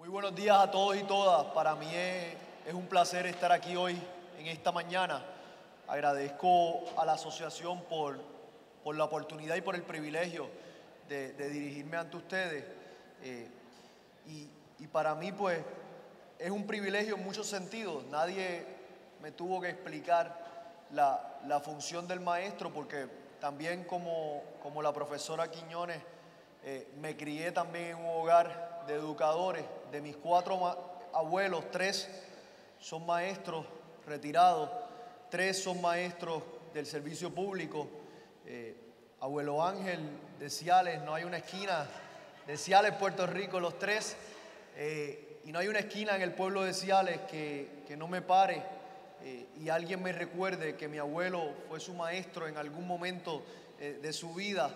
Muy buenos días a todos y todas. Para mí es un placer estar aquí hoy, en esta mañana. Agradezco a la asociación por la oportunidad y por el privilegio de dirigirme ante ustedes. Eh, y para mí, pues, es un privilegio en muchos sentidos. Nadie me tuvo que explicar la función del maestro, porque también como la profesora Quiñones, me crié también en un hogar de educadores. De mis 4 abuelos, 3 son maestros retirados, 3 son maestros del servicio público. Abuelo Ángel de Ciales, no hay una esquina de Ciales, Puerto Rico, los 3, y no hay una esquina en el pueblo de Ciales que no me pare y alguien me recuerde que mi abuelo fue su maestro en algún momento de su vida.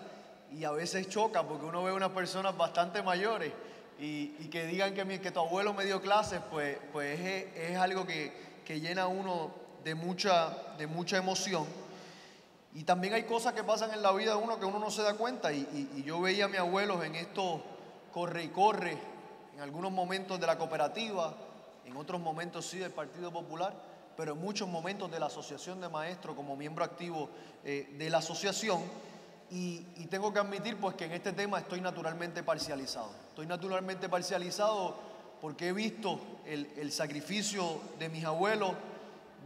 Y a veces choca porque uno ve unas personas bastante mayores y que digan que tu abuelo me dio clases, pues es algo que llena a uno de mucha emoción. Y también hay cosas que pasan en la vida de uno que uno no se da cuenta. Y yo veía a mi abuelo en esto corre y corre, en algunos momentos de la cooperativa, en otros momentos sí del Partido Popular, pero en muchos momentos de la Asociación de Maestros como miembro activo de la asociación. Y tengo que admitir pues que en este tema estoy naturalmente parcializado. Estoy naturalmente parcializado porque he visto el sacrificio de mis abuelos.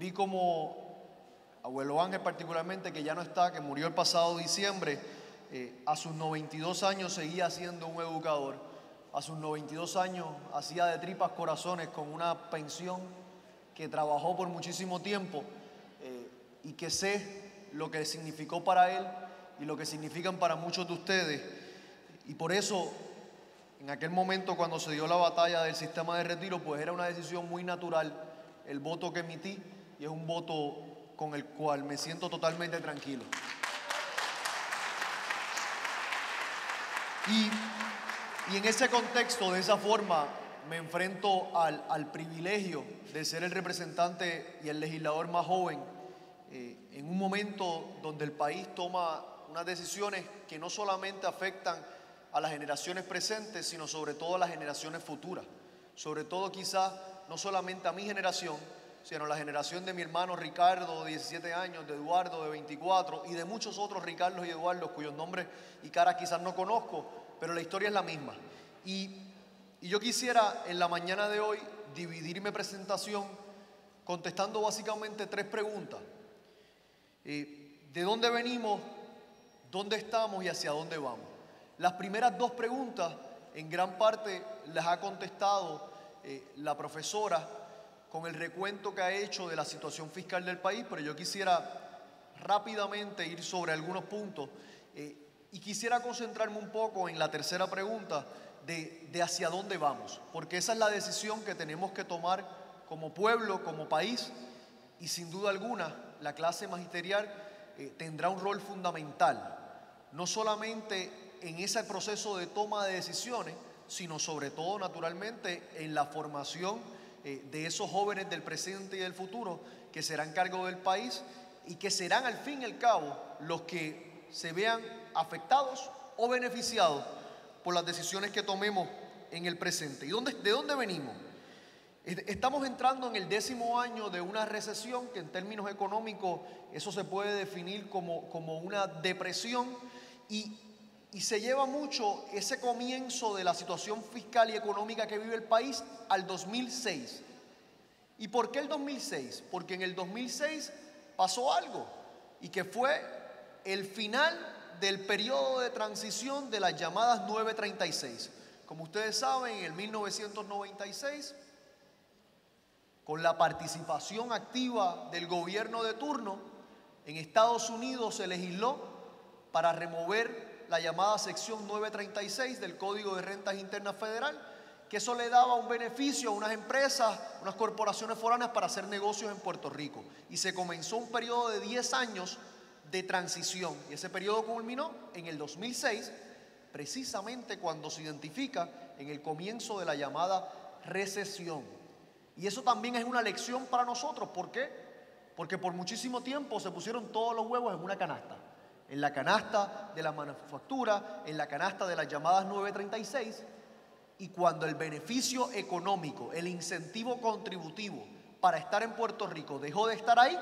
Vi como abuelo Ángel particularmente, que ya no está, que murió el pasado diciembre, a sus 92 años seguía siendo un educador. A sus 92 años hacía de tripas corazones con una pensión que trabajó por muchísimo tiempo y que sé lo que significó para él y lo que significan para muchos de ustedes. Y por eso, en aquel momento cuando se dio la batalla del sistema de retiro, pues era una decisión muy natural el voto que emití, y es un voto con el cual me siento totalmente tranquilo. Y en ese contexto, de esa forma, me enfrento al privilegio de ser el representante y el legislador más joven en un momento donde el país toma unas decisiones que no solamente afectan a las generaciones presentes, sino sobre todo a las generaciones futuras. Sobre todo quizás no solamente a mi generación, sino a la generación de mi hermano Ricardo, de 17 años, de Eduardo, de 24, y de muchos otros Ricardos y Eduardos cuyos nombres y caras quizás no conozco, pero la historia es la misma. Y yo quisiera en la mañana de hoy dividir mi presentación contestando básicamente 3 preguntas. ¿De dónde venimos? ¿Dónde estamos y hacia dónde vamos? Las primeras 2 preguntas en gran parte las ha contestado la profesora con el recuento que ha hecho de la situación fiscal del país, pero yo quisiera rápidamente ir sobre algunos puntos y quisiera concentrarme un poco en la tercera pregunta de hacia dónde vamos, porque esa es la decisión que tenemos que tomar como pueblo, como país, y sin duda alguna la clase magisterial tendrá un rol fundamental, no solamente en ese proceso de toma de decisiones, sino sobre todo naturalmente en la formación de esos jóvenes del presente y del futuro que serán cargo del país y que serán al fin y al cabo los que se vean afectados o beneficiados por las decisiones que tomemos en el presente. ¿Y de dónde venimos? Estamos entrando en el 10º año de una recesión que en términos económicos eso se puede definir como una depresión y se lleva mucho ese comienzo de la situación fiscal y económica que vive el país al 2006. ¿Y por qué el 2006? Porque en el 2006 pasó algo y que fue el final del periodo de transición de las llamadas 936. Como ustedes saben, en el 1996, con la participación activa del gobierno de turno, en Estados Unidos se legisló para remover la llamada sección 936 del Código de Rentas Internas Federal, que eso le daba un beneficio a unas empresas, unas corporaciones foráneas para hacer negocios en Puerto Rico. Y se comenzó un periodo de 10 años de transición. Y ese periodo culminó en el 2006, precisamente cuando se identifica en el comienzo de la llamada recesión. Y eso también es una lección para nosotros. ¿Por qué? Porque por muchísimo tiempo se pusieron todos los huevos en una canasta. En la canasta de la manufactura, en la canasta de las llamadas 936, Y cuando el beneficio económico, el incentivo contributivo para estar en Puerto Rico dejó de estar ahí,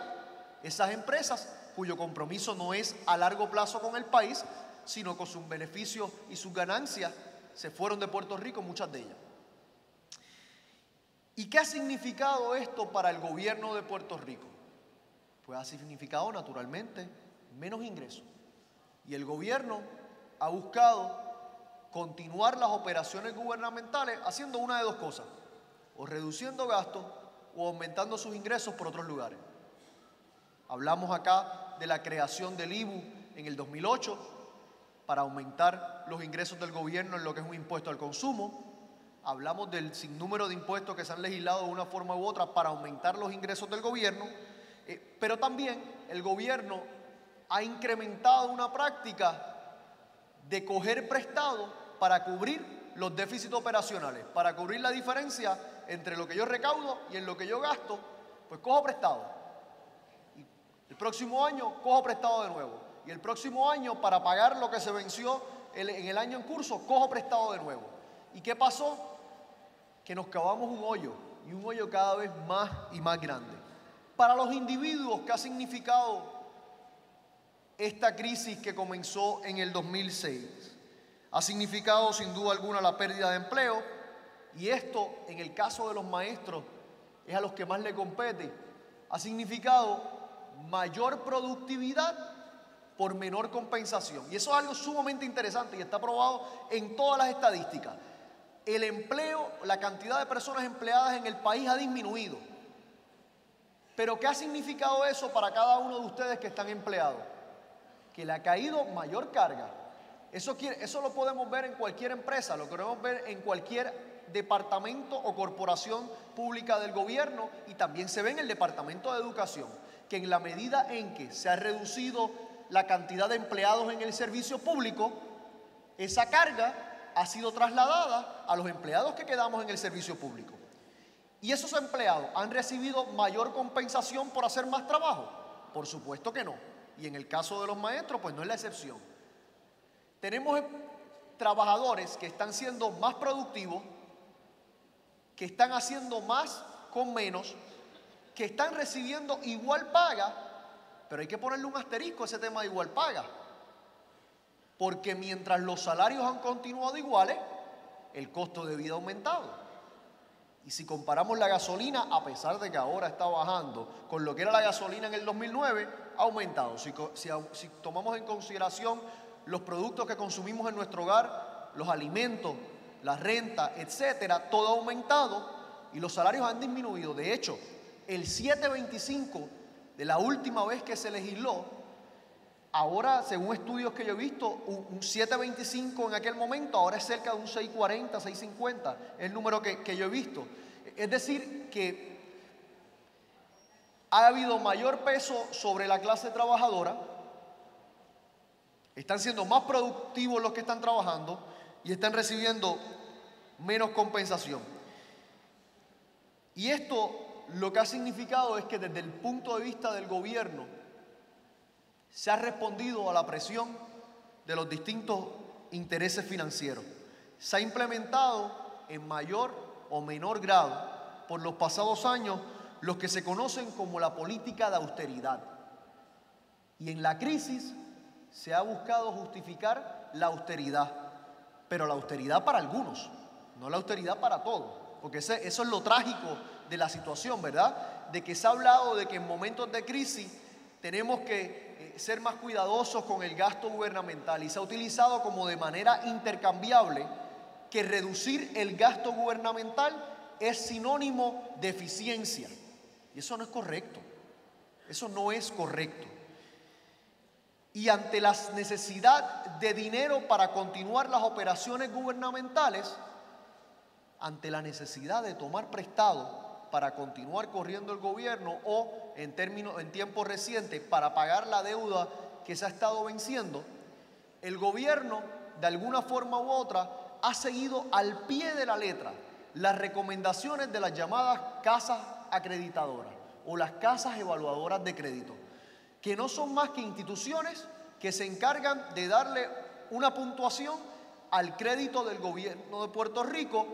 esas empresas cuyo compromiso no es a largo plazo con el país, sino con sus beneficios y sus ganancias, se fueron de Puerto Rico, muchas de ellas. ¿Y qué ha significado esto para el gobierno de Puerto Rico? Pues ha significado naturalmente menos ingresos. Y el gobierno ha buscado continuar las operaciones gubernamentales haciendo una de dos cosas: o reduciendo gastos o aumentando sus ingresos por otros lugares. Hablamos acá de la creación del IBU en el 2008 para aumentar los ingresos del gobierno en lo que es un impuesto al consumo. Hablamos del sinnúmero de impuestos que se han legislado de una forma u otra para aumentar los ingresos del gobierno, pero también el gobierno ha incrementado una práctica de coger prestado para cubrir los déficits operacionales, para cubrir la diferencia entre lo que yo recaudo y en lo que yo gasto. Pues cojo prestado. Y el próximo año cojo prestado de nuevo. Y el próximo año, para pagar lo que se venció en el año en curso, cojo prestado de nuevo. ¿Y qué pasó? Que nos cavamos un hoyo, y un hoyo cada vez más y más grande. Para los individuos, ¿qué ha significado esta crisis que comenzó en el 2006? Ha significado sin duda alguna la pérdida de empleo, y esto, en el caso de los maestros, es a los que más le compete. Ha significado mayor productividad por menor compensación. Y eso es algo sumamente interesante y está probado en todas las estadísticas. El empleo, la cantidad de personas empleadas en el país ha disminuido. Pero ¿qué ha significado eso para cada uno de ustedes que están empleados? Que le ha caído mayor carga. Eso lo podemos ver en cualquier empresa, lo podemos ver en cualquier departamento o corporación pública del gobierno, y también se ve en el Departamento de Educación, que en la medida en que se ha reducido la cantidad de empleados en el servicio público, esa carga ha sido trasladada a los empleados que quedamos en el servicio público. ¿Y esos empleados han recibido mayor compensación por hacer más trabajo? Por supuesto que no. Y en el caso de los maestros, pues no es la excepción. Tenemos trabajadores que están siendo más productivos, que están haciendo más con menos, que están recibiendo igual paga, pero hay que ponerle un asterisco a ese tema de igual paga. Porque mientras los salarios han continuado iguales, el costo de vida ha aumentado. Y si comparamos la gasolina, a pesar de que ahora está bajando, con lo que era la gasolina en el 2009, ha aumentado. Si tomamos en consideración los productos que consumimos en nuestro hogar, los alimentos, la renta, etcétera, todo ha aumentado y los salarios han disminuido. De hecho, el 7.25 de la última vez que se legisló, ahora, según estudios que yo he visto, un 7.25 en aquel momento, ahora es cerca de un 6.40, 6.50, es el número que yo he visto. Es decir, que ha habido mayor peso sobre la clase trabajadora, están siendo más productivos los que están trabajando y están recibiendo menos compensación. Y esto lo que ha significado es que desde el punto de vista del gobierno se ha respondido a la presión de los distintos intereses financieros. Se ha implementado en mayor o menor grado por los pasados años los que se conocen como la política de austeridad. Y en la crisis se ha buscado justificar la austeridad, pero la austeridad para algunos, no la austeridad para todos, porque eso es lo trágico de la situación, ¿verdad? De que se ha hablado de que en momentos de crisis tenemos que ser más cuidadosos con el gasto gubernamental, y se ha utilizado como de manera intercambiable que reducir el gasto gubernamental es sinónimo de eficiencia. Y eso no es correcto. Eso no es correcto. Y ante la necesidad de dinero para continuar las operaciones gubernamentales, ante la necesidad de tomar prestado para continuar corriendo el gobierno o en tiempos recientes para pagar la deuda que se ha estado venciendo, el gobierno de alguna forma u otra ha seguido al pie de la letra las recomendaciones de las llamadas casas acreditadoras o las casas evaluadoras de crédito, que no son más que instituciones que se encargan de darle una puntuación al crédito del gobierno de Puerto Rico,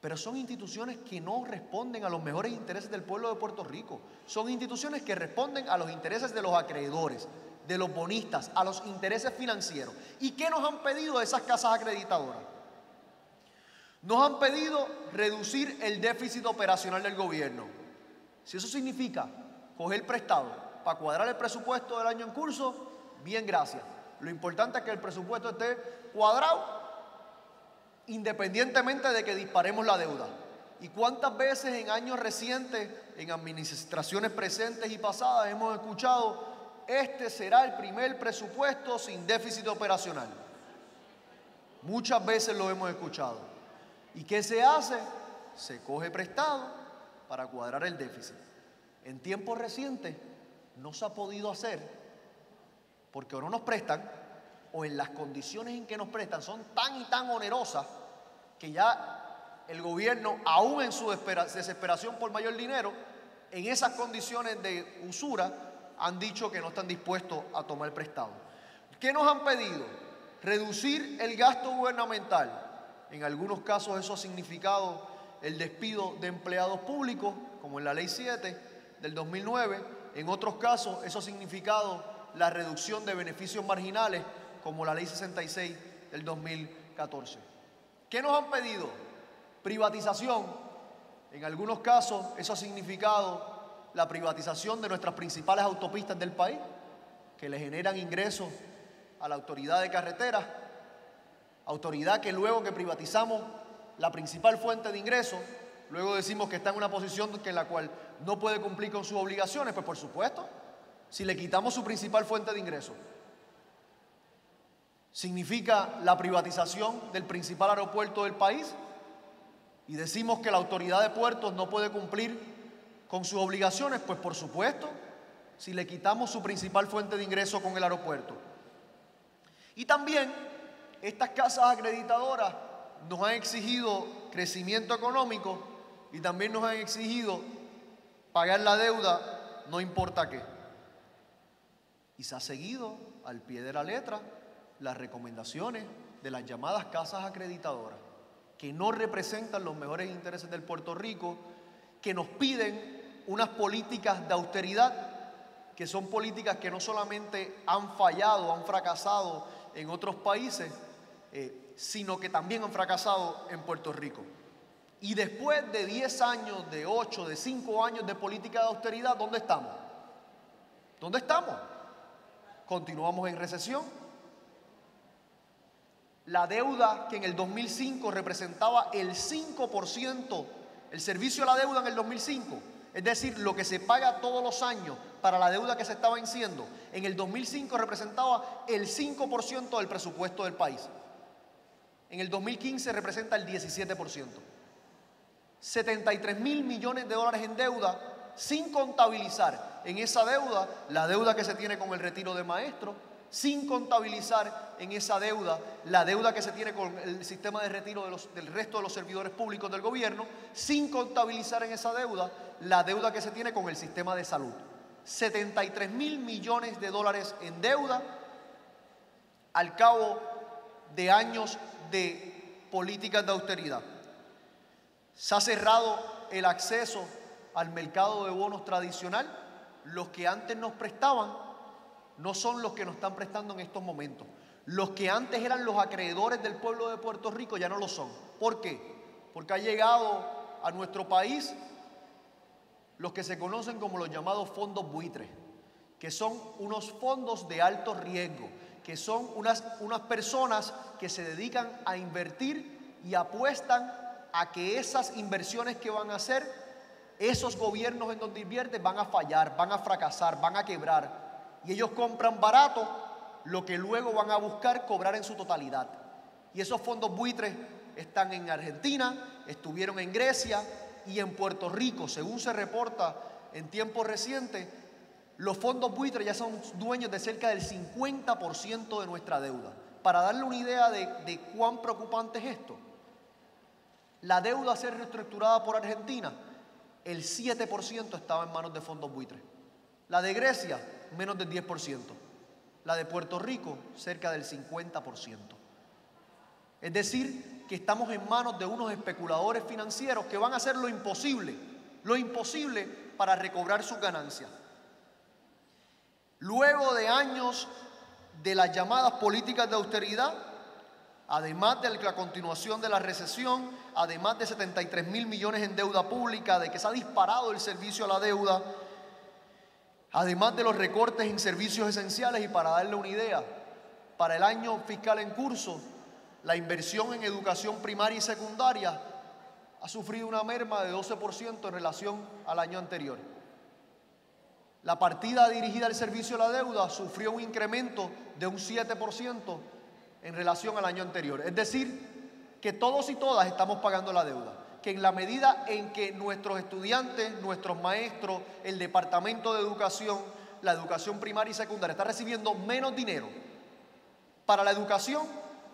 pero son instituciones que no responden a los mejores intereses del pueblo de Puerto Rico. Son instituciones que responden a los intereses de los acreedores, de los bonistas, a los intereses financieros. ¿Y qué nos han pedido esas casas acreditadoras? Nos han pedido reducir el déficit operacional del gobierno. Si eso significa coger prestado para cuadrar el presupuesto del año en curso, bien, gracias. Lo importante es que el presupuesto esté cuadrado, independientemente de que disparemos la deuda. ¿Y cuántas veces en años recientes, en administraciones presentes y pasadas, hemos escuchado: este será el primer presupuesto sin déficit operacional? Muchas veces lo hemos escuchado. ¿Y qué se hace? Se coge prestado para cuadrar el déficit. En tiempos recientes no se ha podido hacer porque o no nos prestan, o en las condiciones en que nos prestan son tan y tan onerosas que ya el gobierno, aún en su desesperación por mayor dinero, en esas condiciones de usura, han dicho que no están dispuestos a tomar prestado. ¿Qué nos han pedido? Reducir el gasto gubernamental. En algunos casos eso ha significado el despido de empleados públicos, como en la Ley 7 del 2009. En otros casos eso ha significado la reducción de beneficios marginales, como la Ley 66 del 2014. ¿Qué nos han pedido? Privatización. En algunos casos eso ha significado la privatización de nuestras principales autopistas del país, que le generan ingresos a la autoridad de carreteras, autoridad que luego que privatizamos la principal fuente de ingresos, luego decimos que está en una posición en la cual no puede cumplir con sus obligaciones. Pues por supuesto, si le quitamos su principal fuente de ingresos, significa la privatización del principal aeropuerto del país, y decimos que la autoridad de puertos no puede cumplir con sus obligaciones. Pues por supuesto, si le quitamos su principal fuente de ingreso con el aeropuerto. Y también estas casas acreditadoras nos han exigido crecimiento económico y también nos han exigido pagar la deuda, no importa qué. Y se ha seguido al pie de la letra las recomendaciones de las llamadas casas acreditadoras, que no representan los mejores intereses del Puerto Rico, que nos piden unas políticas de austeridad, que son políticas que no solamente han fallado, han fracasado en otros países, sino que también han fracasado en Puerto Rico. Y después de 10 años, de 8, de 5 años de política de austeridad, ¿dónde estamos? ¿Dónde estamos? Continuamos en recesión. La deuda que en el 2005 representaba el 5%, el servicio a la deuda en el 2005, es decir, lo que se paga todos los años para la deuda que se está venciendo, en el 2005 representaba el 5% del presupuesto del país. En el 2015 representa el 17%. 73,000 millones de dólares en deuda, sin contabilizar en esa deuda la deuda que se tiene con el retiro de maestros, sin contabilizar en esa deuda la deuda que se tiene con el sistema de retiro del resto de los servidores públicos del gobierno, sin contabilizar en esa deuda la deuda que se tiene con el sistema de salud. 73,000 millones de dólares en deuda al cabo de años de políticas de austeridad. Se ha cerrado el acceso al mercado de bonos tradicional. Los que antes nos prestaban no son los que nos están prestando en estos momentos. Los que antes eran los acreedores del pueblo de Puerto Rico ya no lo son. ¿Por qué? Porque ha llegado a nuestro país los que se conocen como los llamados fondos buitres, que son unos fondos de alto riesgo, que son unas personas que se dedican a invertir y apuestan a que esas inversiones que van a hacer, esos gobiernos en donde invierten van a fallar, van a fracasar, van a quebrar. Y ellos compran barato lo que luego van a buscar cobrar en su totalidad. Y esos fondos buitres están en Argentina, estuvieron en Grecia y en Puerto Rico. Según se reporta en tiempos recientes, los fondos buitres ya son dueños de cerca del 50% de nuestra deuda. Para darle una idea de cuán preocupante es esto, la deuda a ser reestructurada por Argentina, el 7% estaba en manos de fondos buitres. La de Grecia, menos del 10%. La de Puerto Rico, cerca del 50%. Es decir, que estamos en manos de unos especuladores financieros que van a hacer lo imposible para recobrar sus ganancias. Luego de años de las llamadas políticas de austeridad, además de la continuación de la recesión, además de 73.000 millones en deuda pública, de que se ha disparado el servicio a la deuda, además de los recortes en servicios esenciales, y para darle una idea, para el año fiscal en curso, la inversión en educación primaria y secundaria ha sufrido una merma de 12% en relación al año anterior. La partida dirigida al servicio a la deuda sufrió un incremento de un 7% en relación al año anterior. Es decir, que todos y todas estamos pagando la deuda. Que en la medida en que nuestros estudiantes, nuestros maestros, el Departamento de Educación, la educación primaria y secundaria está recibiendo menos dinero para la educación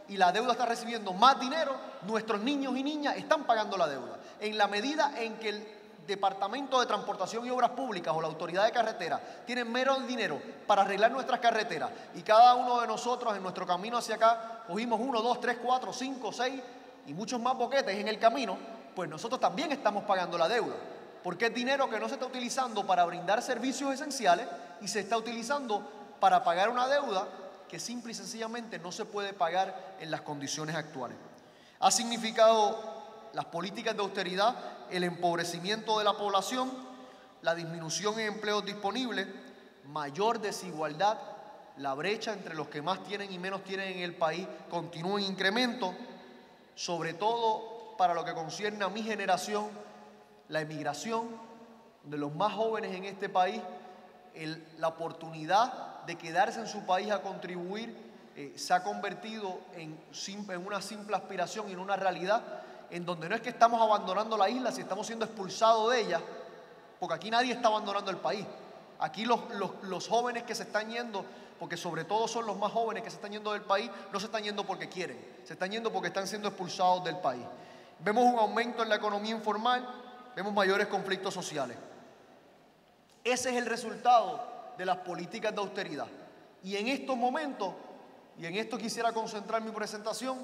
y la deuda está recibiendo más dinero, nuestros niños y niñas están pagando la deuda. En la medida en que el Departamento de Transportación y Obras Públicas o la Autoridad de Carreteras tienen menos dinero para arreglar nuestras carreteras y cada uno de nosotros en nuestro camino hacia acá cogimos 1, 2, 3, 4, 5, 6 y muchos más boquetes en el camino, pues nosotros también estamos pagando la deuda, porque es dinero que no se está utilizando para brindar servicios esenciales y se está utilizando para pagar una deuda que simple y sencillamente no se puede pagar en las condiciones actuales. Ha significado las políticas de austeridad el empobrecimiento de la población, la disminución en empleos disponibles, mayor desigualdad, la brecha entre los que más tienen y menos tienen en el país continúa en incremento, sobre todo para lo que concierne a mi generación, la emigración de los más jóvenes en este país, la oportunidad de quedarse en su país a contribuir se ha convertido en una simple aspiración y en una realidad en donde no es que estamos abandonando la isla, si estamos siendo expulsados de ella, porque aquí nadie está abandonando el país. Aquí los jóvenes que se están yendo, porque sobre todo son los más jóvenes que se están yendo del país, no se están yendo porque quieren, se están yendo porque están siendo expulsados del país. Vemos un aumento en la economía informal, vemos mayores conflictos sociales. Ese es el resultado de las políticas de austeridad. Y en estos momentos, y en esto quisiera concentrar mi presentación,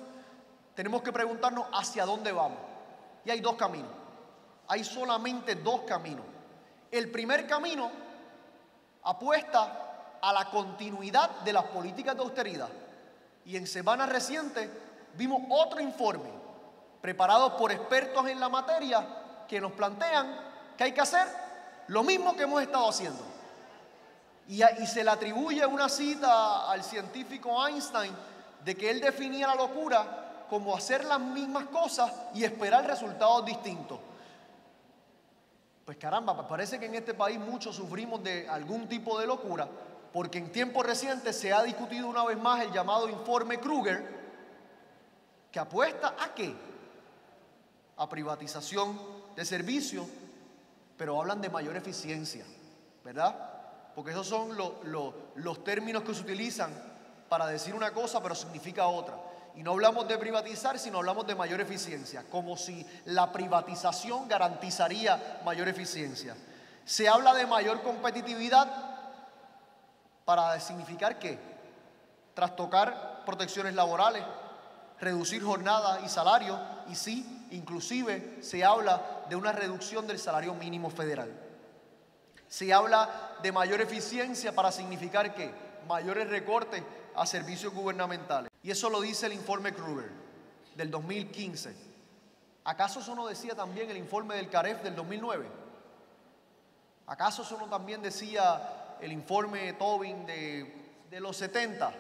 tenemos que preguntarnos hacia dónde vamos. Y hay dos caminos. Hay solamente dos caminos. El primer camino apuesta a la continuidad de las políticas de austeridad. Y en semanas recientes vimos otro informe preparado por expertos en la materia que nos plantean que hay que hacer lo mismo que hemos estado haciendo. Y se le atribuye una cita al científico Einstein de que él definía la locura como hacer las mismas cosas y esperar resultados distintos. Pues caramba, parece que en este país muchos sufrimos de algún tipo de locura, porque en tiempos recientes se ha discutido una vez más el llamado informe Kruger, que apuesta ¿a qué? A privatización de servicios, pero hablan de mayor eficiencia, ¿verdad? Porque esos son los términos que se utilizan para decir una cosa, pero significa otra. Y no hablamos de privatizar, sino hablamos de mayor eficiencia, como si la privatización garantizaría mayor eficiencia. Se habla de mayor competitividad para significar ¿qué? Trastocar protecciones laborales, reducir jornadas y salarios, y sí, inclusive se habla de una reducción del salario mínimo federal. Se habla de mayor eficiencia para significar ¿qué? Mayores recortes a servicios gubernamentales. Y eso lo dice el informe Kruger del 2015. ¿Acaso eso no decía también el informe del CAREF del 2009? ¿Acaso eso no también decía el informe Tobin de los 70?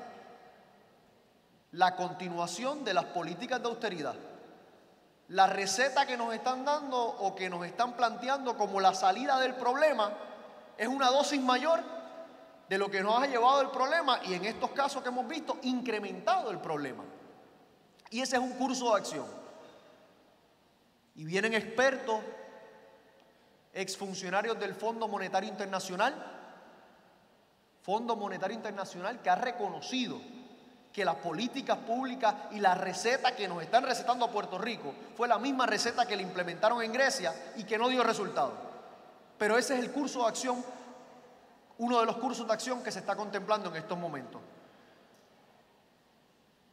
La continuación de las políticas de austeridad. La receta que nos están dando o que nos están planteando como la salida del problema es una dosis mayor de lo que nos ha llevado el problema y en estos casos que hemos visto, incrementado el problema. Y ese es un curso de acción. Y vienen expertos, exfuncionarios del Fondo Monetario Internacional que ha reconocido que las políticas públicas y la receta que nos están recetando a Puerto Rico fue la misma receta que le implementaron en Grecia y que no dio resultado. Pero ese es el curso de acción, uno de los cursos de acción que se está contemplando en estos momentos.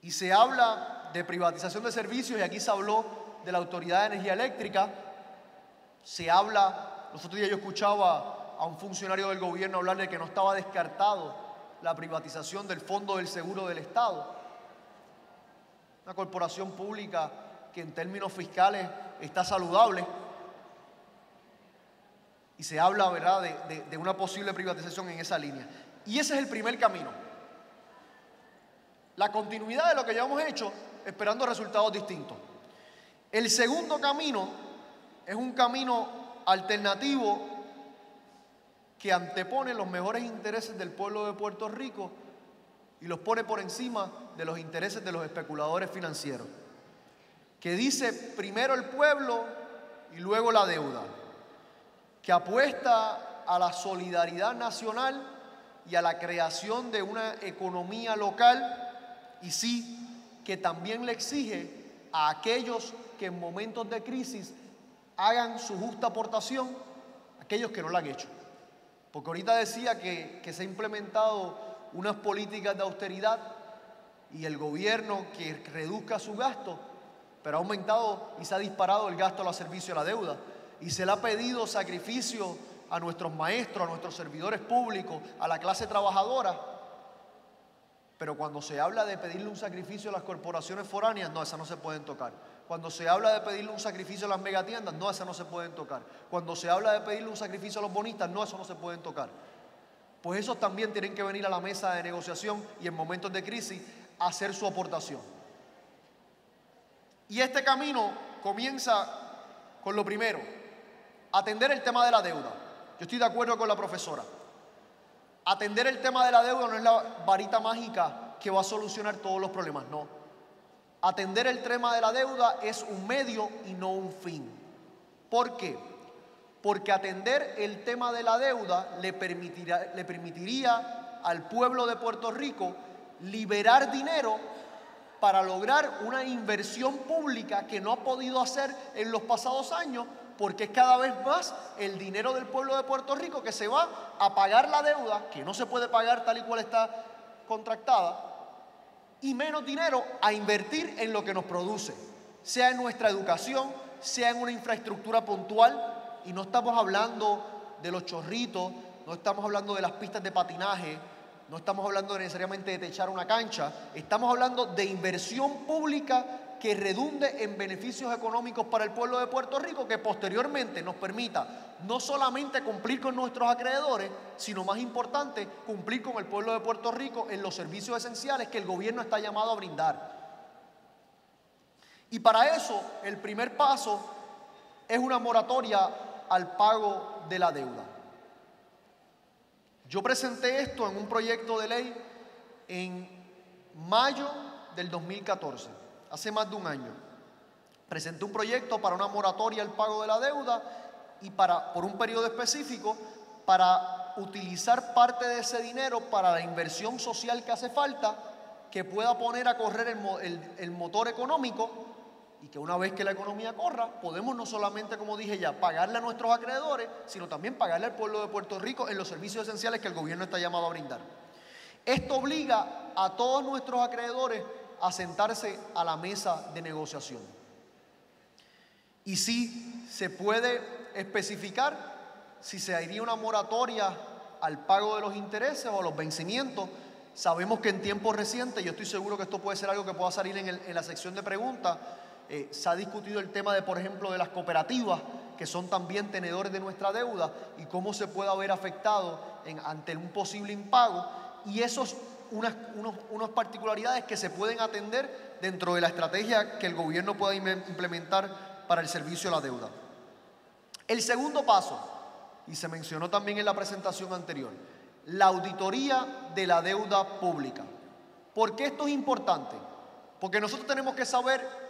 Y se habla de privatización de servicios, y aquí se habló de la Autoridad de Energía Eléctrica. Se habla, los otros días yo escuchaba a un funcionario del gobierno hablar de que no estaba descartado la privatización del Fondo del Seguro del Estado, una corporación pública que en términos fiscales está saludable, y se habla, ¿verdad?, de una posible privatización en esa línea. Y ese es el primer camino, la continuidad de lo que ya hemos hecho, esperando resultados distintos. El segundo camino es un camino alternativo que antepone los mejores intereses del pueblo de Puerto Rico y los pone por encima de los intereses de los especuladores financieros, que dice primero el pueblo y luego la deuda, que apuesta a la solidaridad nacional y a la creación de una economía local, y sí, que también le exige a aquellos que en momentos de crisis hagan su justa aportación, aquellos que no la han hecho. Porque ahorita decía que se ha implementado unas políticas de austeridad y el gobierno que reduzca su gasto, pero ha aumentado y se ha disparado el gasto al servicio de la deuda, y se le ha pedido sacrificio a nuestros maestros, a nuestros servidores públicos, a la clase trabajadora. Pero cuando se habla de pedirle un sacrificio a las corporaciones foráneas, no, esas no se pueden tocar. Cuando se habla de pedirle un sacrificio a las megatiendas, no, esas no se pueden tocar. Cuando se habla de pedirle un sacrificio a los bonistas, no, eso no se pueden tocar. Pues esos también tienen que venir a la mesa de negociación y en momentos de crisis hacer su aportación. Y este camino comienza con lo primero, atender el tema de la deuda. Yo estoy de acuerdo con la profesora. Atender el tema de la deuda no es la varita mágica que va a solucionar todos los problemas, no. Atender el tema de la deuda es un medio y no un fin. ¿Por qué? Porque atender el tema de la deuda le permitiría al pueblo de Puerto Rico liberar dinero para lograr una inversión pública que no ha podido hacer en los pasados años, porque es cada vez más el dinero del pueblo de Puerto Rico que se va a pagar la deuda, que no se puede pagar tal y cual está contractada, y menos dinero a invertir en lo que nos produce, sea en nuestra educación, sea en una infraestructura puntual, y no estamos hablando de los chorritos, no estamos hablando de las pistas de patinaje, no estamos hablando necesariamente de techar una cancha, estamos hablando de inversión pública que redunde en beneficios económicos para el pueblo de Puerto Rico, que posteriormente nos permita no solamente cumplir con nuestros acreedores, sino más importante, cumplir con el pueblo de Puerto Rico en los servicios esenciales que el gobierno está llamado a brindar. Y para eso, el primer paso es una moratoria al pago de la deuda. Yo presenté esto en un proyecto de ley en mayo del 2014, hace más de un año. Presenté un proyecto para una moratoria al pago de la deuda y por un periodo específico, para utilizar parte de ese dinero para la inversión social que hace falta, que pueda poner a correr el motor económico, y que una vez que la economía corra, podemos no solamente, como dije ya, pagarle a nuestros acreedores, sino también pagarle al pueblo de Puerto Rico en los servicios esenciales que el gobierno está llamado a brindar. Esto obliga a todos nuestros acreedores a sentarse a la mesa de negociación. Y sí se puede especificar si se haría una moratoria al pago de los intereses o a los vencimientos. Sabemos que en tiempos recientes, yo estoy seguro que esto puede ser algo que pueda salir en la sección de preguntas, se ha discutido el tema de, por ejemplo, de las cooperativas, que son también tenedores de nuestra deuda, y cómo se puede haber afectado ante un posible impago, y esos unas particularidades que se pueden atender dentro de la estrategia que el gobierno pueda implementar para el servicio de la deuda. El segundo paso, y se mencionó también en la presentación anterior, la auditoría de la deuda pública. ¿Por qué esto es importante? Porque nosotros tenemos que saber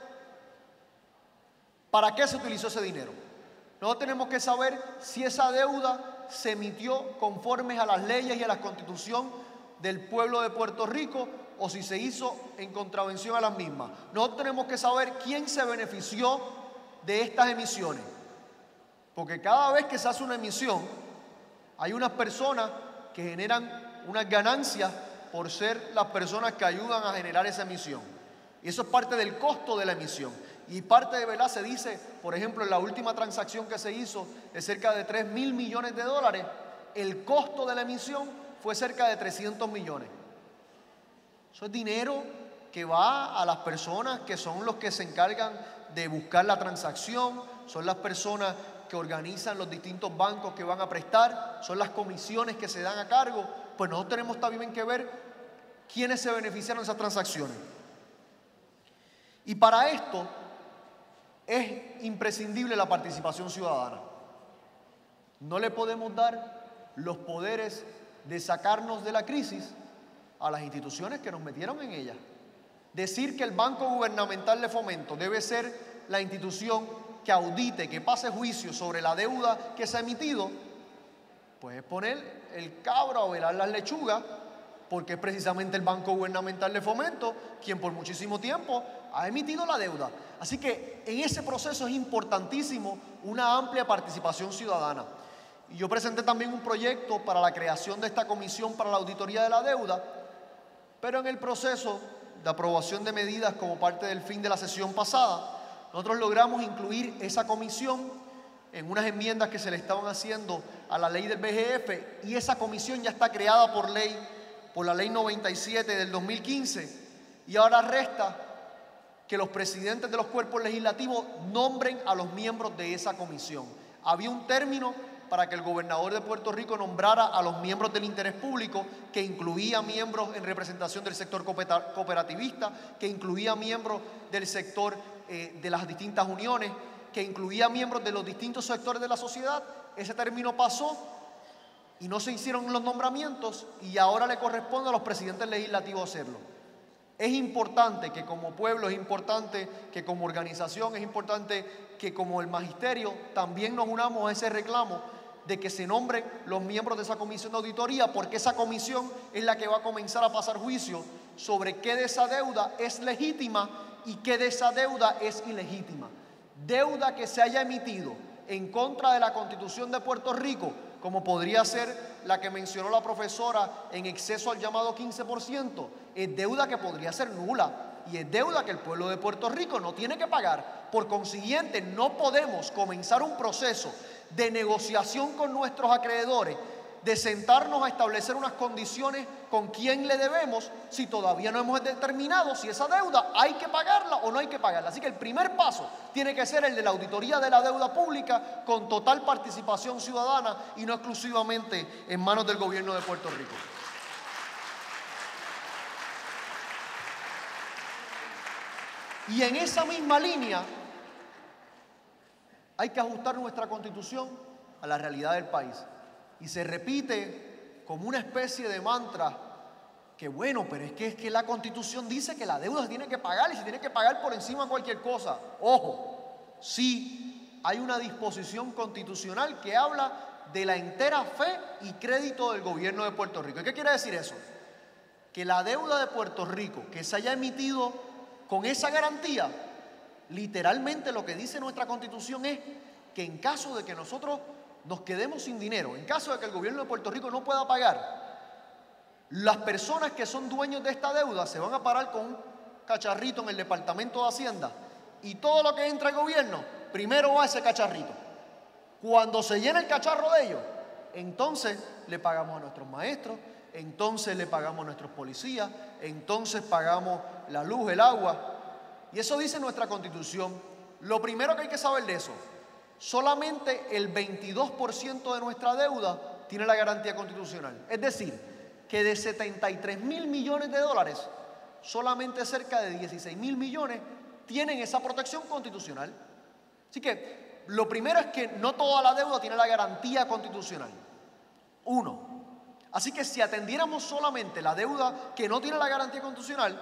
¿para qué se utilizó ese dinero? Nosotros tenemos que saber si esa deuda se emitió conforme a las leyes y a la Constitución del pueblo de Puerto Rico o si se hizo en contravención a las mismas. Nosotros tenemos que saber quién se benefició de estas emisiones, porque cada vez que se hace una emisión hay unas personas que generan unas ganancias por ser las personas que ayudan a generar esa emisión. Y eso es parte del costo de la emisión. Y parte de, ¿verdad?, se dice, por ejemplo, en la última transacción que se hizo de cerca de 3.000 millones de dólares, el costo de la emisión fue cerca de 300 millones. Eso es dinero que va a las personas que son los que se encargan de buscar la transacción, son las personas que organizan los distintos bancos que van a prestar, son las comisiones que se dan a cargo. Pues nosotros tenemos también que ver quiénes se beneficiaron de esas transacciones. Y para esto es imprescindible la participación ciudadana. No le podemos dar los poderes de sacarnos de la crisis a las instituciones que nos metieron en ella. Decir que el Banco Gubernamental de Fomento debe ser la institución que audite, que pase juicio sobre la deuda que se ha emitido, pues es poner el cabro a velar las lechugas, porque es precisamente el Banco Gubernamental de Fomento quien por muchísimo tiempo ha emitido la deuda. Así que en ese proceso es importantísimo una amplia participación ciudadana. Y yo presenté también un proyecto para la creación de esta comisión para la auditoría de la deuda, pero en el proceso de aprobación de medidas como parte del fin de la sesión pasada, nosotros logramos incluir esa comisión en unas enmiendas que se le estaban haciendo a la ley del BGF, y esa comisión ya está creada por ley, por la ley 97 del 2015, y ahora resta que los presidentes de los cuerpos legislativos nombren a los miembros de esa comisión. Había un término para que el gobernador de Puerto Rico nombrara a los miembros del interés público, que incluía miembros en representación del sector cooperativista, que incluía miembros del sector de las distintas uniones, que incluía miembros de los distintos sectores de la sociedad. Ese término pasó y no se hicieron los nombramientos, y ahora le corresponde a los presidentes legislativos hacerlo. Es importante que como pueblo, es importante que como organización, es importante que como el magisterio también nos unamos a ese reclamo de que se nombren los miembros de esa comisión de auditoría, porque esa comisión es la que va a comenzar a pasar juicio sobre qué de esa deuda es legítima y qué de esa deuda es ilegítima. Deuda que se haya emitido en contra de la Constitución de Puerto Rico, como podría ser la que mencionó la profesora en exceso al llamado 15%, es deuda que podría ser nula y es deuda que el pueblo de Puerto Rico no tiene que pagar. Por consiguiente, no podemos comenzar un proceso de negociación con nuestros acreedores, de sentarnos a establecer unas condiciones con quién le debemos, si todavía no hemos determinado si esa deuda hay que pagarla o no hay que pagarla. Así que el primer paso tiene que ser el de la auditoría de la deuda pública, con total participación ciudadana y no exclusivamente en manos del gobierno de Puerto Rico. Y en esa misma línea hay que ajustar nuestra Constitución a la realidad del país. Y se repite como una especie de mantra que bueno, pero es que la Constitución dice que la deuda se tiene que pagar y se tiene que pagar por encima de cualquier cosa. Ojo, sí hay una disposición constitucional que habla de la entera fe y crédito del gobierno de Puerto Rico. ¿Y qué quiere decir eso? Que la deuda de Puerto Rico que se haya emitido con esa garantía, literalmente lo que dice nuestra Constitución es que en caso de que nosotros nos quedemos sin dinero, en caso de que el gobierno de Puerto Rico no pueda pagar, las personas que son dueños de esta deuda se van a parar con un cacharrito en el Departamento de Hacienda, y todo lo que entra al gobierno primero va a ese cacharrito. Cuando se llena el cacharro de ellos, entonces le pagamos a nuestros maestros, entonces le pagamos a nuestros policías, entonces pagamos la luz, el agua. Y eso dice nuestra Constitución. Lo primero que hay que saber de eso: solamente el 22% de nuestra deuda tiene la garantía constitucional. Es decir, que de 73.000 millones de dólares, solamente cerca de 16.000 millones tienen esa protección constitucional. Así que lo primero es que no toda la deuda tiene la garantía constitucional. Uno. Así que si atendiéramos solamente la deuda que no tiene la garantía constitucional,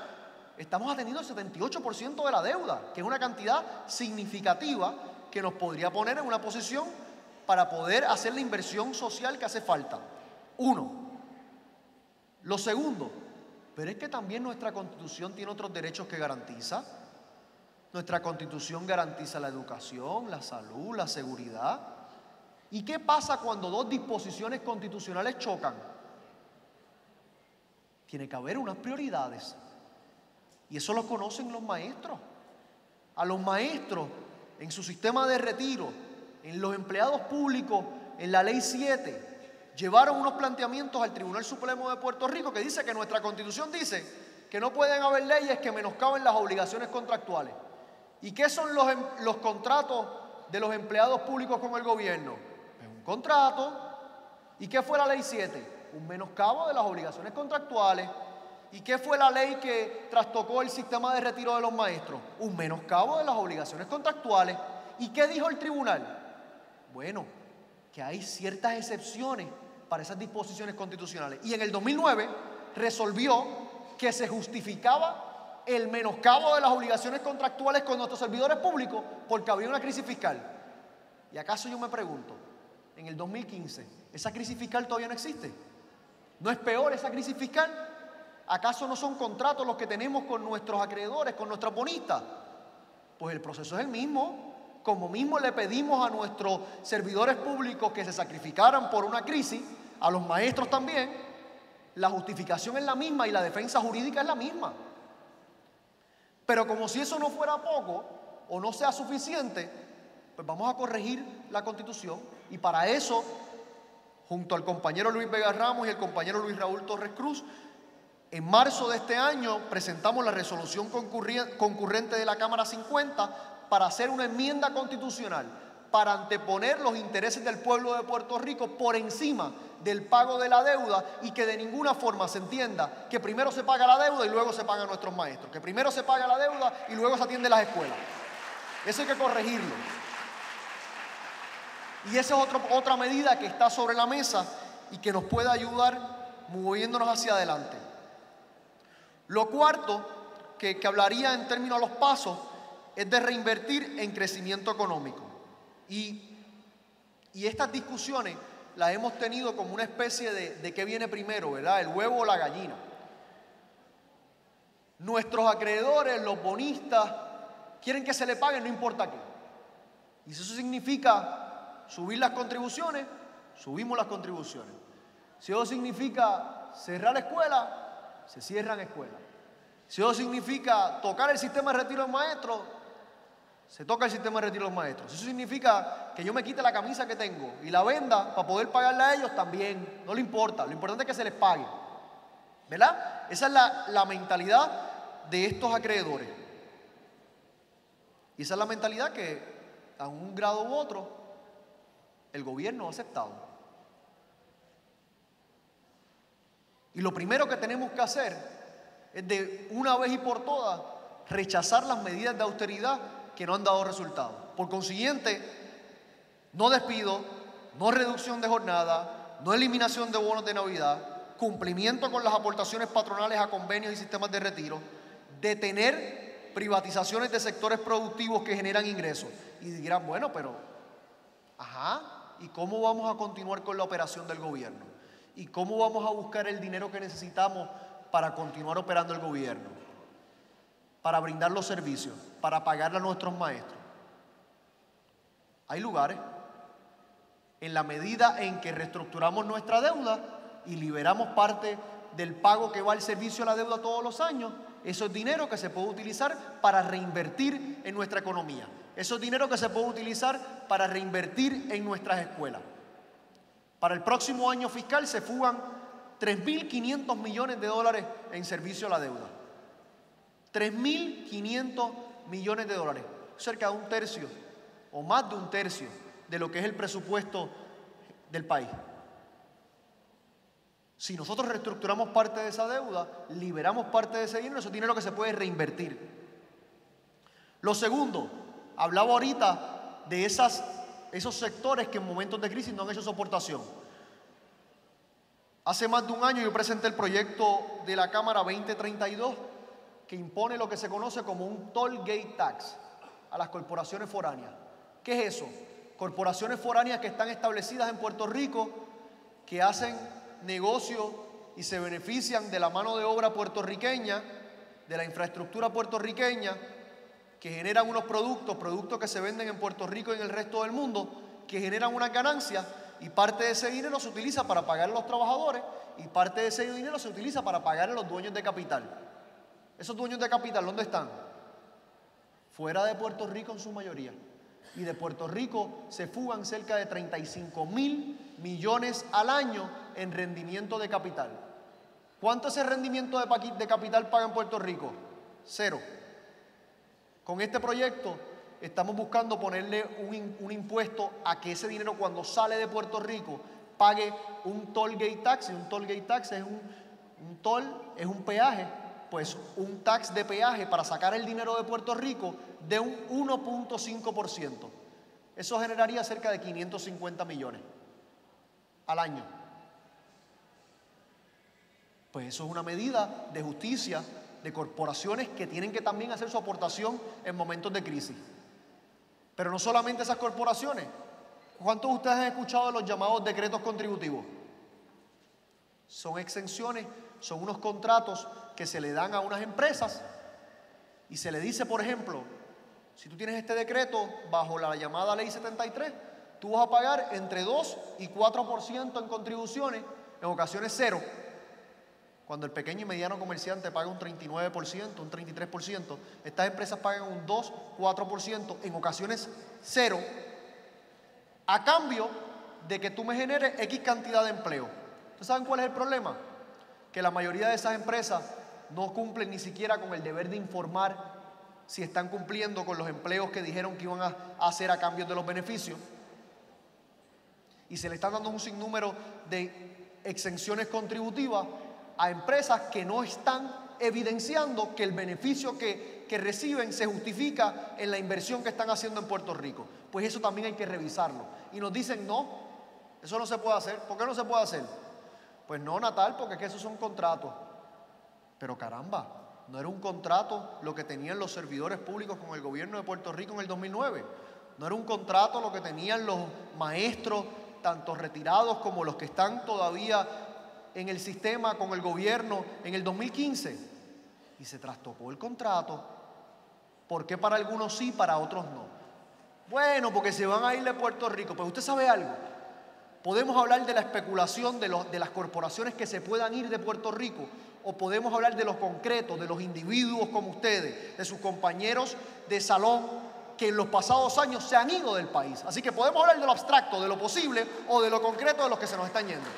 estamos atendiendo el 78% de la deuda, que es una cantidad significativa que nos podría poner en una posición para poder hacer la inversión social que hace falta. Uno. Lo segundo, pero es que también nuestra Constitución tiene otros derechos que garantiza. Nuestra Constitución garantiza la educación, la salud, la seguridad. ¿Y qué pasa cuando dos disposiciones constitucionales chocan? Tiene que haber unas prioridades. Y eso lo conocen los maestros. A los maestros, en su sistema de retiro, en los empleados públicos, en la Ley 7, llevaron unos planteamientos al Tribunal Supremo de Puerto Rico que dice que nuestra Constitución dice que no pueden haber leyes que menoscaben las obligaciones contractuales. ¿Y qué son los contratos de los empleados públicos con el gobierno? Es un contrato. ¿Y qué fue la Ley 7? Un menoscabo de las obligaciones contractuales. ¿Y qué fue la ley que trastocó el sistema de retiro de los maestros? Un menoscabo de las obligaciones contractuales. ¿Y qué dijo el tribunal? Bueno, que hay ciertas excepciones para esas disposiciones constitucionales. Y en el 2009 resolvió que se justificaba el menoscabo de las obligaciones contractuales con nuestros servidores públicos porque había una crisis fiscal. ¿Y acaso yo me pregunto, en el 2015, esa crisis fiscal todavía no existe? ¿No es peor esa crisis fiscal? ¿Acaso no son contratos los que tenemos con nuestros acreedores, con nuestros bonistas? Pues el proceso es el mismo. Como mismo le pedimos a nuestros servidores públicos que se sacrificaran por una crisis, a los maestros también, la justificación es la misma y la defensa jurídica es la misma. Pero como si eso no fuera poco o no sea suficiente, pues vamos a corregir la Constitución y para eso, junto al compañero Luis Vega Ramos y el compañero Luis Raúl Torres Cruz, en marzo de este año presentamos la resolución concurrente de la Cámara 50 para hacer una enmienda constitucional para anteponer los intereses del pueblo de Puerto Rico por encima del pago de la deuda y que de ninguna forma se entienda que primero se paga la deuda y luego se pagan nuestros maestros, que primero se paga la deuda y luego se atienden las escuelas. Eso hay que corregirlo. Y esa es otra medida que está sobre la mesa y que nos puede ayudar moviéndonos hacia adelante. Lo cuarto que hablaría en términos de los pasos es de reinvertir en crecimiento económico. Y estas discusiones las hemos tenido como una especie de qué viene primero, ¿verdad? El huevo o la gallina. Nuestros acreedores, los bonistas, quieren que se le pague no importa qué. Y si eso significa subir las contribuciones, subimos las contribuciones. Si eso significa cerrar la escuela, se cierran escuelas. Si eso significa tocar el sistema de retiro de los maestros, se toca el sistema de retiro de los maestros. Si eso significa que yo me quite la camisa que tengo y la venda para poder pagarle a ellos, también, no le importa. Lo importante es que se les pague. ¿Verdad? Esa es la mentalidad de estos acreedores. Y esa es la mentalidad que, a un grado u otro, el gobierno ha aceptado. Y lo primero que tenemos que hacer es de una vez y por todas rechazar las medidas de austeridad que no han dado resultados. Por consiguiente, no despido, no reducción de jornada, no eliminación de bonos de Navidad, cumplimiento con las aportaciones patronales a convenios y sistemas de retiro, detener privatizaciones de sectores productivos que generan ingresos. Y dirán, bueno, pero, ¿y cómo vamos a continuar con la operación del gobierno? ¿Y cómo vamos a buscar el dinero que necesitamos para continuar operando el gobierno? Para brindar los servicios, para pagarle a nuestros maestros. Hay lugares, en la medida en que reestructuramos nuestra deuda y liberamos parte del pago que va al servicio a la deuda todos los años, eso es dinero que se puede utilizar para reinvertir en nuestra economía. Eso es dinero que se puede utilizar para reinvertir en nuestras escuelas. Para el próximo año fiscal se fugan 3.500 millones de dólares en servicio a la deuda. 3.500 millones de dólares, cerca de un tercio o más de un tercio de lo que es el presupuesto del país. Si nosotros reestructuramos parte de esa deuda, liberamos parte de ese dinero que se puede reinvertir. Lo segundo, hablaba ahorita de esos sectores que en momentos de crisis no han hecho su aportación. Hace más de un año yo presenté el proyecto de la Cámara 2032 que impone lo que se conoce como un toll gate tax a las corporaciones foráneas. ¿Qué es eso? Corporaciones foráneas que están establecidas en Puerto Rico, que hacen negocio y se benefician de la mano de obra puertorriqueña, de la infraestructura puertorriqueña, que generan unos productos que se venden en Puerto Rico y en el resto del mundo, que generan unas ganancias y parte de ese dinero se utiliza para pagar a los trabajadores y parte de ese dinero se utiliza para pagar a los dueños de capital. Esos dueños de capital, ¿dónde están? Fuera de Puerto Rico en su mayoría. Y de Puerto Rico se fugan cerca de 35.000 millones al año en rendimiento de capital. ¿Cuánto ese rendimiento de capital paga en Puerto Rico? 0. Con este proyecto estamos buscando ponerle un impuesto a que ese dinero, cuando sale de Puerto Rico, pague un toll gate tax. Y un toll gate tax es un toll, es un peaje, pues un tax de peaje para sacar el dinero de Puerto Rico de un 1.5%. Eso generaría cerca de 550 millones al año. Pues eso es una medida de justicia de corporaciones que tienen que también hacer su aportación en momentos de crisis. Pero no solamente esas corporaciones. ¿Cuántos de ustedes han escuchado de los llamados decretos contributivos? Son exenciones, son unos contratos que se le dan a unas empresas y se le dice, por ejemplo, si tú tienes este decreto bajo la llamada Ley 73, tú vas a pagar entre 2 y 4% en contribuciones, en ocasiones 0. Cuando el pequeño y mediano comerciante paga un 39%, un 33%, estas empresas pagan un 2, 4%, en ocasiones 0, a cambio de que tú me generes X cantidad de empleo. ¿Ustedes saben cuál es el problema? Que la mayoría de esas empresas no cumplen ni siquiera con el deber de informar si están cumpliendo con los empleos que dijeron que iban a hacer a cambio de los beneficios. Y se le están dando un sinnúmero de exenciones contributivas a empresas que no están evidenciando que el beneficio que reciben se justifica en la inversión que están haciendo en Puerto Rico. Pues eso también hay que revisarlo. Y nos dicen, no, eso no se puede hacer. ¿Por qué no se puede hacer? Pues no, Natal, porque es que esos son contratos. Pero caramba, no era un contrato lo que tenían los servidores públicos con el gobierno de Puerto Rico en el 2009. No era un contrato lo que tenían los maestros, tanto retirados como los que están todavía en el sistema con el gobierno en el 2015. Y se trastocó el contrato. ¿Por qué para algunos sí, para otros no? Bueno, porque se van a ir de Puerto Rico. Pero usted sabe algo. Podemos hablar de la especulación de las corporaciones que se puedan ir de Puerto Rico, o podemos hablar de los concretos, de los individuos como ustedes, de sus compañeros de salón que en los pasados años se han ido del país. Así que podemos hablar de lo abstracto, de lo posible, o de lo concreto de los que se nos están yendo.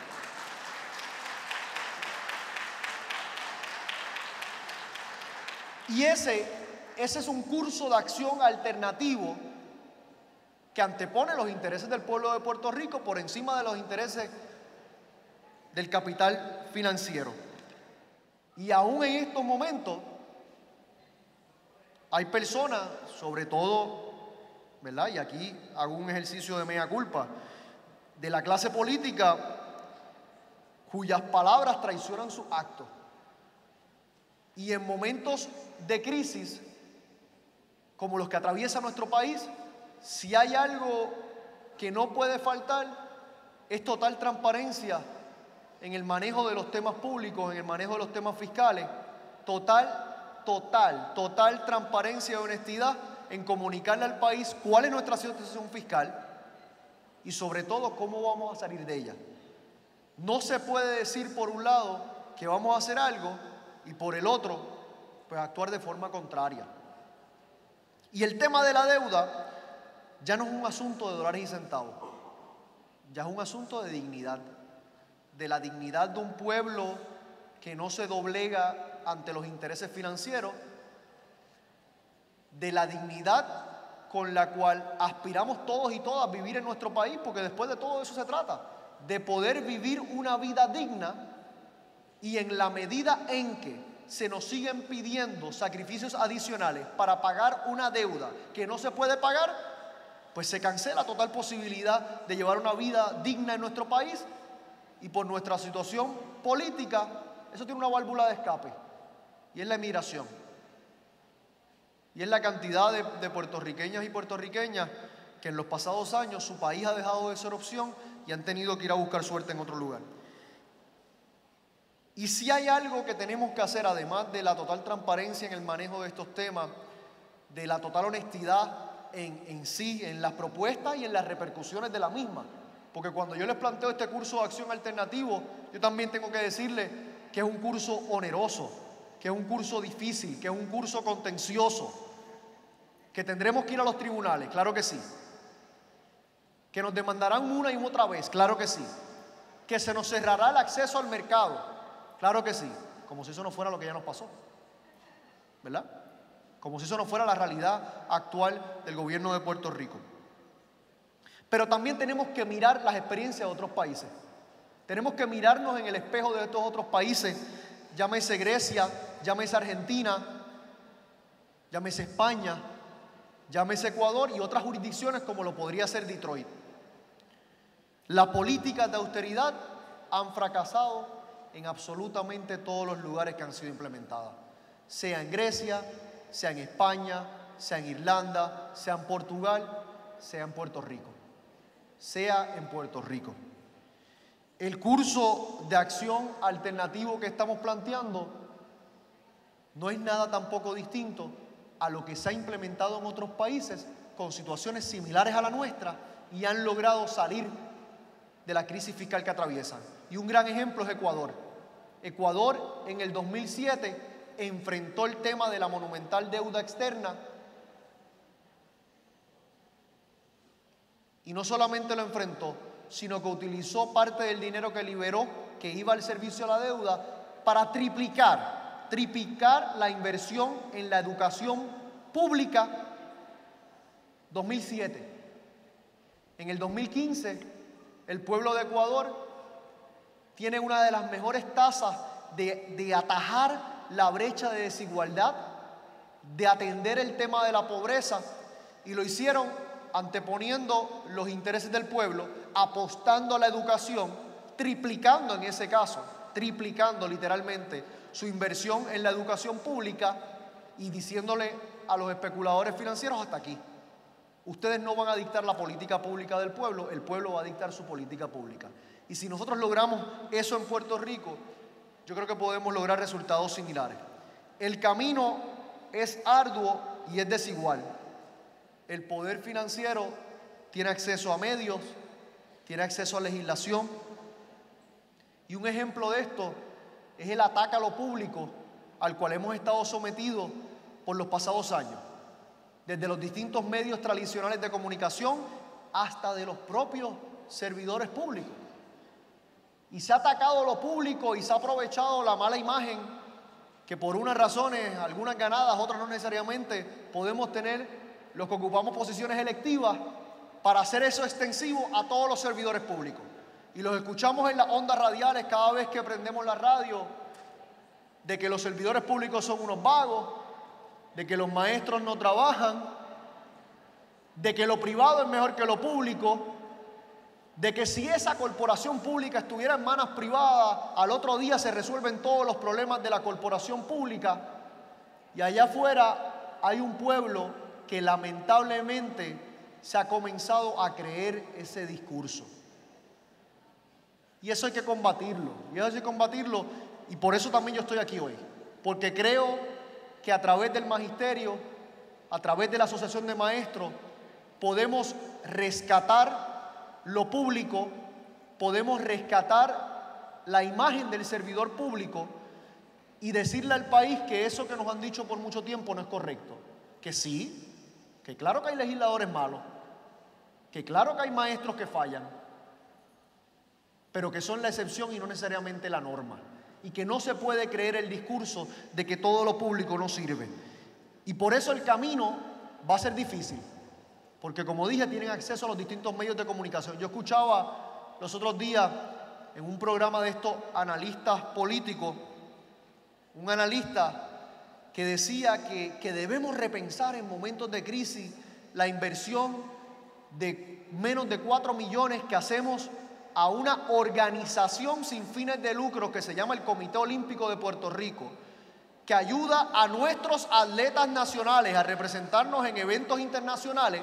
Y ese es un curso de acción alternativo que antepone los intereses del pueblo de Puerto Rico por encima de los intereses del capital financiero. Y aún en estos momentos hay personas, sobre todo, ¿verdad? Y aquí hago un ejercicio de mea culpa, de la clase política cuyas palabras traicionan sus actos. Y en momentos de crisis, como los que atraviesa nuestro país, si hay algo que no puede faltar, es total transparencia en el manejo de los temas públicos, en el manejo de los temas fiscales, total transparencia y honestidad en comunicarle al país cuál es nuestra situación fiscal y sobre todo cómo vamos a salir de ella. No se puede decir por un lado que vamos a hacer algo y por el otro pues actuar de forma contraria. Y el tema de la deuda ya no es un asunto de dólares y centavos, ya es un asunto de dignidad, de la dignidad de un pueblo que no se doblega ante los intereses financieros, de la dignidad con la cual aspiramos todos y todas a vivir en nuestro país, porque después de todo eso se trata, de poder vivir una vida digna, y en la medida en que se nos siguen pidiendo sacrificios adicionales para pagar una deuda que no se puede pagar, pues se cancela total posibilidad de llevar una vida digna en nuestro país, y por nuestra situación política eso tiene una válvula de escape, y es la emigración, y es la cantidad de puertorriqueñas y puertorriqueñas que en los pasados años su país ha dejado de ser opción y han tenido que ir a buscar suerte en otro lugar. Y si hay algo que tenemos que hacer, además de la total transparencia en el manejo de estos temas, de la total honestidad en sí, en las propuestas y en las repercusiones de la misma, porque cuando yo les planteo este curso de acción alternativo, yo también tengo que decirles que es un curso oneroso, que es un curso difícil, que es un curso contencioso, que tendremos que ir a los tribunales, claro que sí, que nos demandarán una y otra vez, claro que sí, que se nos cerrará el acceso al mercado, claro que sí, como si eso no fuera lo que ya nos pasó, ¿verdad? Como si eso no fuera la realidad actual del gobierno de Puerto Rico. Pero también tenemos que mirar las experiencias de otros países. Tenemos que mirarnos en el espejo de estos otros países, llámese Grecia, llámese Argentina, llámese España, llámese Ecuador y otras jurisdicciones como lo podría ser Detroit. Las políticas de austeridad han fracasado en absolutamente todos los lugares que han sido implementadas, sea en Grecia, sea en España, sea en Irlanda, sea en Portugal, sea en Puerto Rico. Sea en Puerto Rico. El curso de acción alternativo que estamos planteando no es nada tampoco distinto a lo que se ha implementado en otros países con situaciones similares a la nuestra y han logrado salir de la crisis fiscal que atraviesan. Y un gran ejemplo es Ecuador. Ecuador en el 2007 enfrentó el tema de la monumental deuda externa y no solamente lo enfrentó, sino que utilizó parte del dinero que liberó, que iba al servicio a la deuda, para triplicar la inversión en la educación pública. 2007. En el 2015, el pueblo de Ecuador tiene una de las mejores tasas de atajar la brecha de desigualdad, de atender el tema de la pobreza, y lo hicieron anteponiendo los intereses del pueblo, apostando a la educación, triplicando en ese caso, triplicando literalmente su inversión en la educación pública y diciéndole a los especuladores financieros: hasta aquí. Ustedes no van a dictar la política pública del pueblo, el pueblo va a dictar su política pública. Y si nosotros logramos eso en Puerto Rico, yo creo que podemos lograr resultados similares. El camino es arduo y es desigual. El poder financiero tiene acceso a medios, tiene acceso a legislación. Y un ejemplo de esto es el ataque a lo público al cual hemos estado sometidos por los pasados años. Desde los distintos medios tradicionales de comunicación hasta de los propios servidores públicos. Y se ha atacado lo público y se ha aprovechado la mala imagen que por unas razones, algunas ganadas, otras no necesariamente, podemos tener los que ocupamos posiciones electivas, para hacer eso extensivo a todos los servidores públicos. Y los escuchamos en las ondas radiales cada vez que prendemos la radio, de que los servidores públicos son unos vagos, de que los maestros no trabajan, de que lo privado es mejor que lo público, de que si esa corporación pública estuviera en manos privadas, al otro día se resuelven todos los problemas de la corporación pública. Y allá afuera hay un pueblo que lamentablemente se ha comenzado a creer ese discurso. Y eso hay que combatirlo, y por eso también yo estoy aquí hoy, porque creo que a través del magisterio, a través de la asociación de maestros, podemos rescatar lo público, podemos rescatar la imagen del servidor público y decirle al país que eso que nos han dicho por mucho tiempo no es correcto, que sí, que claro que hay legisladores malos, que claro que hay maestros que fallan, pero que son la excepción y no necesariamente la norma, y que no se puede creer el discurso de que todo lo público no sirve. Y por eso el camino va a ser difícil, porque como dije, tienen acceso a los distintos medios de comunicación. Yo escuchaba los otros días en un programa de estos analistas políticos, un analista que decía que debemos repensar en momentos de crisis la inversión de menos de 4 millones que hacemos a una organización sin fines de lucro que se llama el Comité Olímpico de Puerto Rico, que ayuda a nuestros atletas nacionales a representarnos en eventos internacionales.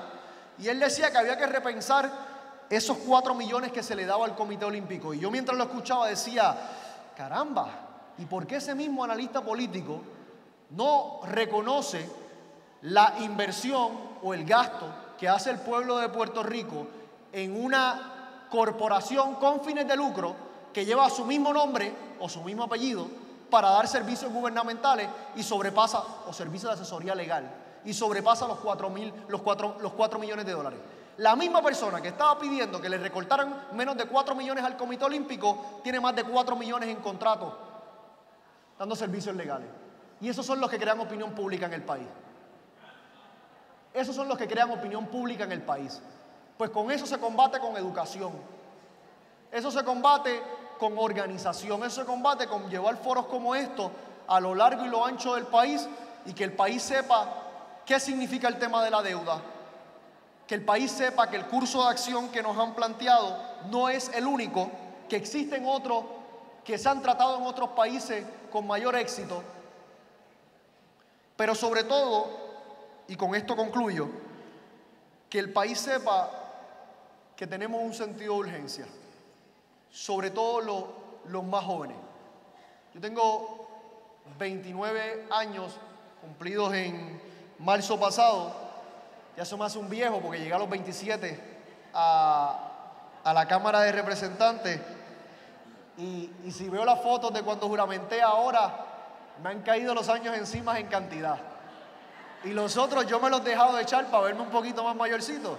Y él decía que había que repensar esos 4 millones que se le daba al Comité Olímpico. Y yo mientras lo escuchaba decía: caramba, ¿y por qué ese mismo analista político no reconoce la inversión o el gasto que hace el pueblo de Puerto Rico en una corporación con fines de lucro que lleva su mismo nombre o su mismo apellido para dar servicios gubernamentales y sobrepasa, o servicios de asesoría legal, y sobrepasa los 4 millones de dólares. La misma persona que estaba pidiendo que le recortaran menos de 4 millones al Comité Olímpico tiene más de 4 millones en contratos dando servicios legales. Y esos son los que crean opinión pública en el país. Esos son los que crean opinión pública en el país. Pues con eso se combate con educación. Eso se combate con organización. Eso se combate con llevar foros como estos a lo largo y lo ancho del país y que el país sepa qué significa el tema de la deuda. Que el país sepa que el curso de acción que nos han planteado no es el único, que existen otros que se han tratado en otros países con mayor éxito. Pero sobre todo, y con esto concluyo, que el país sepa que tenemos un sentido de urgencia, sobre todo los más jóvenes. Yo tengo 29 años cumplidos en marzo pasado. Ya se me hace un viejo porque llegué a los 27 a la Cámara de Representantes y si veo las fotos de cuando juramenté ahora, me han caído los años encima en cantidad. Y los otros yo me los he dejado de echar para verme un poquito más mayorcito.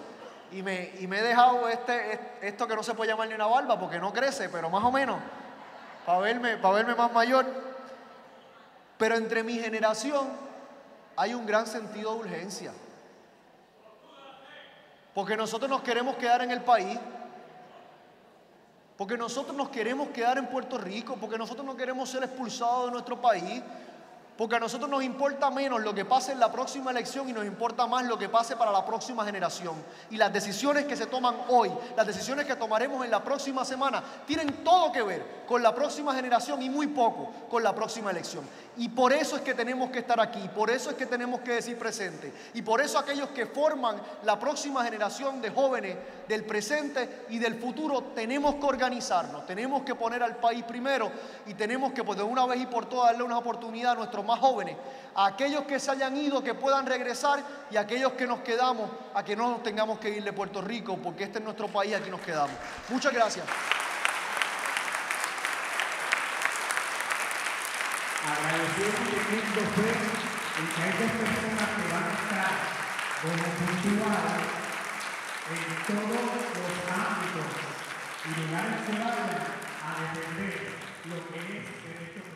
Y me he dejado esto que no se puede llamar ni una barba porque no crece, pero más o menos, para verme más mayor. Pero entre mi generación hay un gran sentido de urgencia. Porque nosotros nos queremos quedar en el país, porque nosotros nos queremos quedar en Puerto Rico, porque nosotros no queremos ser expulsados de nuestro país, porque a nosotros nos importa menos lo que pase en la próxima elección y nos importa más lo que pase para la próxima generación. Y las decisiones que se toman hoy, las decisiones que tomaremos en la próxima semana, tienen todo que ver con la próxima generación y muy poco con la próxima elección. Y por eso es que tenemos que estar aquí, por eso es que tenemos que decir presente. Y por eso aquellos que forman la próxima generación de jóvenes del presente y del futuro, tenemos que organizarnos, tenemos que poner al país primero y tenemos que, pues, de una vez y por todas darle una oportunidad a nuestros más jóvenes, a aquellos que se hayan ido, que puedan regresar, y a aquellos que nos quedamos, a que no nos tengamos que ir de Puerto Rico, porque este es nuestro país, aquí nos quedamos. Muchas gracias. Agradecemos teniendo fe en que hay dos personas que van a estar como puntuales en todos los ámbitos y lugares que vayan a defender lo que es derecho.